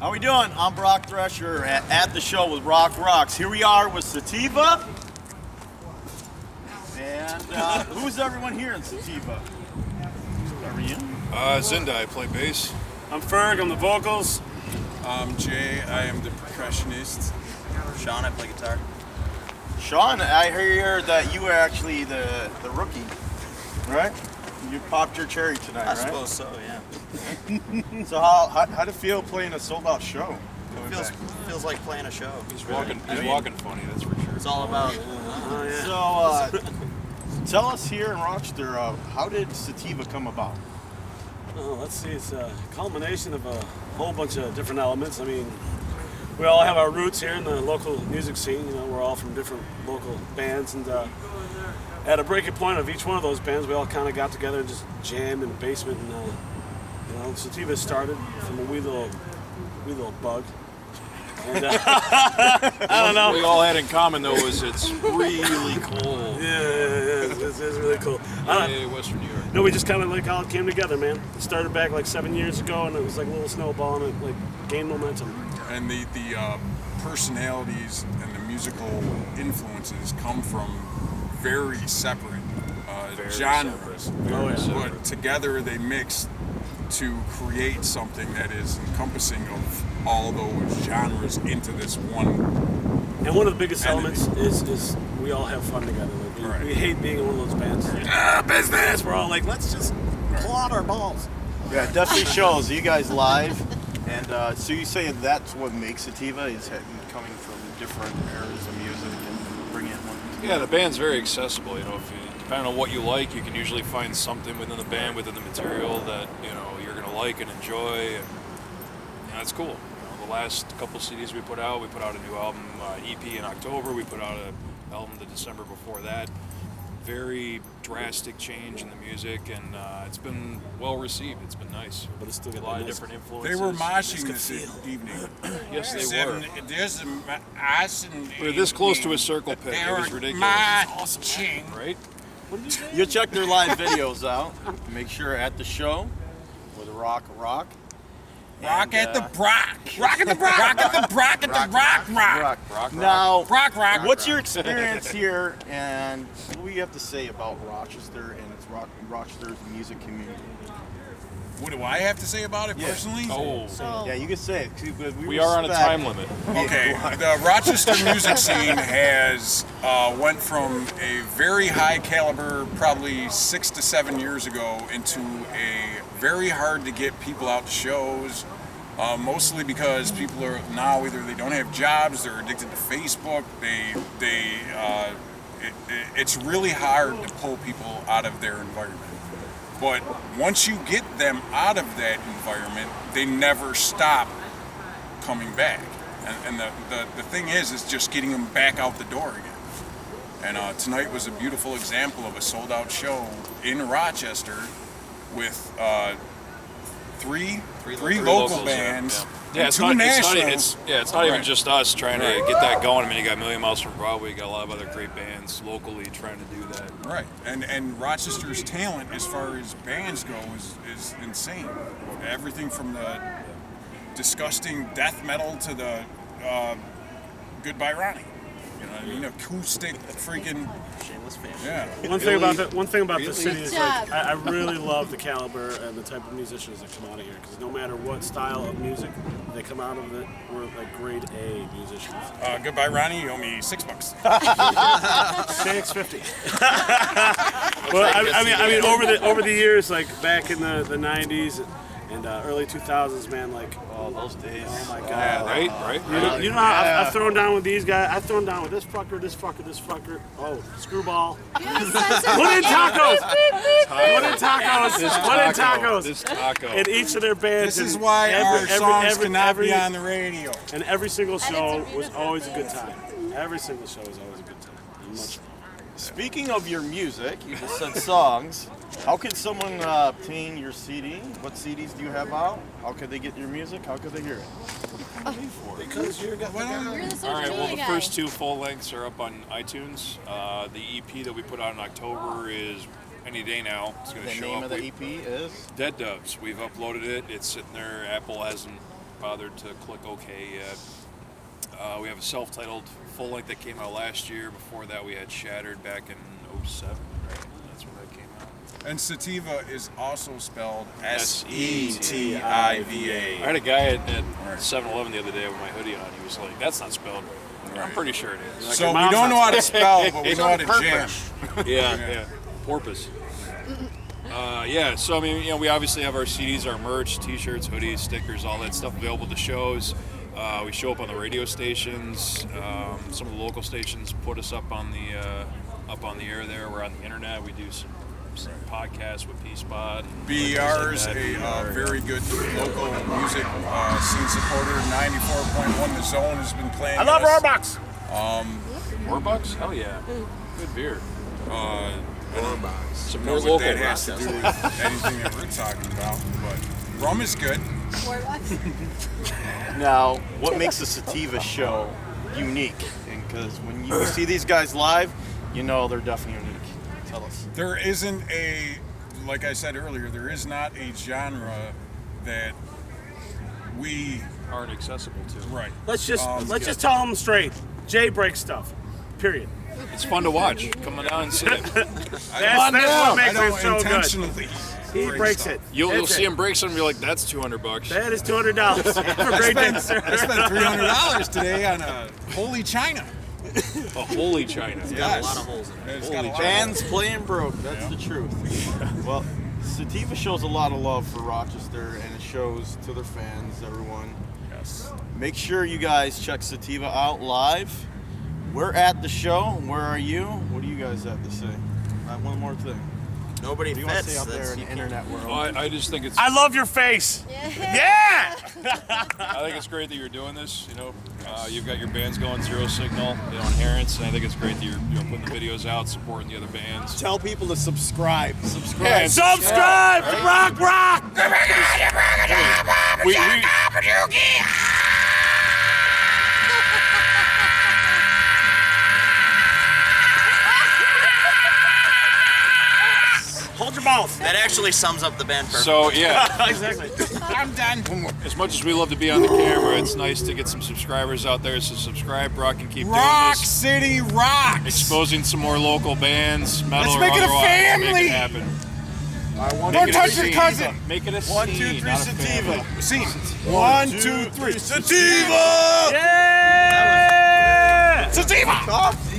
How we doing? I'm Brock Thresher at the show with Rock Rocks. Here we are with Setiva. And who's everyone here in Setiva? Are you? Zinda, I play bass. I'm Ferg, I'm the vocals. I'm Jay, I am the percussionist. Sean, I play guitar. Sean, I hear that you were actually the rookie, right? You popped your cherry tonight, I right? suppose so, yeah. So how did it feel playing a sold-out show? It feels like playing a show. He's walking funny, that's for sure. It's all about. So tell us here in Rochester, how did Setiva come about? Oh, let's see, it's a culmination of a whole bunch of different elements. I mean, we all have our roots here in the local music scene. You know, we're all from different local bands, and at a breaking point of each one of those bands, we all kind of got together and just jammed in the basement. And Setiva started from a wee little bug. And, I don't know. What we all had in common though was it's really cold. Yeah, it's really cool. Hey, Western New York. No, we just kind of like all came together, man. It started back like 7 years ago, and it was like a little snowball, and it like gained momentum. And the personalities and the musical influences come from very separate genres. But together they mix to create something that is encompassing of all those genres into this one. And one of the biggest elements is we all have fun together. Like we hate being in one of those bands. Business! We're all like, let's just pull out our balls. Yeah, it definitely shows. You guys live, and so you say that's what makes Setiva is coming from different eras of music and bringing it one. Yeah, the band's very accessible. You know, depending on what you like, you can usually find something within the band, within the material that you're gonna like and enjoy, and that's cool. The last couple CDs we put out a new album, EP in October. We put out an album the December before that. Very drastic change in the music, and it's been well received. It's been nice. But it's still a lot of different influences. They were moshing this evening. Yes, they were. We were this close to a circle pit. It was ridiculous. Right? What did you say? You'll check their live videos out. Make sure at the show with Rock. Rock at the Brock. Rock at the Brock. Rock at the Brock at the Rock. Now, Rock. What's your experience here, and what do you have to say about Rochester and its Rochester's music community? What do I have to say about it personally? Oh, yeah, you can say it. We are on a time limit. Okay, the Rochester music scene has went from a very high caliber, probably 6 to 7 years ago, into a very hard to get people out to shows. Mostly because people are now either they don't have jobs, they're addicted to Facebook. It's really hard to pull people out of their environment. But once you get them out of that environment, they never stop coming back. And the thing is just getting them back out the door again. And tonight was a beautiful example of a sold-out show in Rochester with three local bands. Yeah, it's not even just us trying to get that going. I mean, you got Million Miles from Broadway, you got a lot of other great bands locally trying to do that. Right, and Rochester's talent as far as bands go is insane. Everything from the disgusting death metal to the Goodbye Ronnie. You know what I mean? Acoustic freaking Shameless fan. yeah. One thing about the city is like I really love the caliber and the type of musicians that come out of here, because no matter what style of music they come out of it, we're like grade A musicians. Goodbye Ronnie, you owe me $6. $6.50. Well, I mean, over the years, like back in the 90s and early 2000s, man, like those days. Oh my God! Yeah, right. You know how I've thrown down with these guys. I've thrown down with this fucker. Oh, screwball. Put in tacos. This taco. In each of their bands. This is why our songs cannot be on the radio. And every single show was always a good time. Every single show was always a good time. Much fun. Speaking of your music, you just said songs. How could someone obtain your CD? What CDs do you have out? How could they get your music? How could they hear it? Because you're the All right, well, the first two full lengths are up on iTunes. The EP that we put out in October is any day now. It's going to show up. The name of the EP is? Dead Doves. We've uploaded it. It's sitting there. Apple hasn't bothered to click OK yet. We have a self-titled full length that came out last year. Before that, we had Shattered back in '07. Right? That's when that came out. And Setiva is also spelled S-E-T-I-V-A. S-E-T-I-V-A. I had a guy at 7-Eleven the other day with my hoodie on. He was like, "That's not spelled right." I'm pretty sure it is. Like So your we mom's don't know not how to spell, but we It's know how on to jam. purpose. Yeah. Porpoise. Yeah, so I mean, we obviously have our CDs, our merch, T-shirts, hoodies, stickers, all that stuff available to shows. We show up on the radio stations. Some of the local stations put us up on the air there. We're on the internet. We do some podcasts with P-Spot. BER is a very good local music scene supporter. 94.1 The Zone has been playing. I love us. Roarbox. Warbucks? Hell yeah. Good beer. Some more what local that has to do with anything that we're talking about, but rum is good. Now, what makes a Setiva show unique? And because when you see these guys live, you know they're definitely unique. Tell us. There isn't like I said earlier, there is not a genre that we Aren't accessible to. right. Let's just tell them straight. Jay breaks stuff. Period. It's fun to watch. Come on down and see it. That's what I makes don't it so good. intentionally. He breaks stuff. it. You'll That's see it. him break something and be like, "That's $200." That is $200 for great dinner. I spent $300 today on a holy china. A holy China. Got a lot of holes in it. It's got a lot of- Fans playing broke. That's the truth. Well, Setiva shows a lot of love for Rochester, and it shows to their fans, everyone. Yes. Make sure you guys check Setiva out live. We're at the show. Where are you? What do you guys have to say? One more thing. Nobody What do you want to fits. say out there That's- in you the can't- internet world? Well, I just think it's. I love your face. Yeah. I think it's great that you're doing this. You've got your bands going, Zero Signal, Inherence, and I think it's great that you're putting the videos out, supporting the other bands. Tell people to subscribe. Subscribe. Yeah, Subscribe to Rock. We, Hold your mouth. That actually sums up the band perfectly. so yeah, Exactly. I'm done. as much as we love to be on the camera, it's nice to get some subscribers out there. So subscribe, Brock, and keep Rock doing this. City rocks. Exposing some more local bands, metal Let's or make it a otherwise. family. Make it happen. Don't touch your cousin. Make it a 1, 2, scene, 3, not a family. Sativa. Scene. 1, 2, 3. Sativa! Yeah. Sativa. Cough.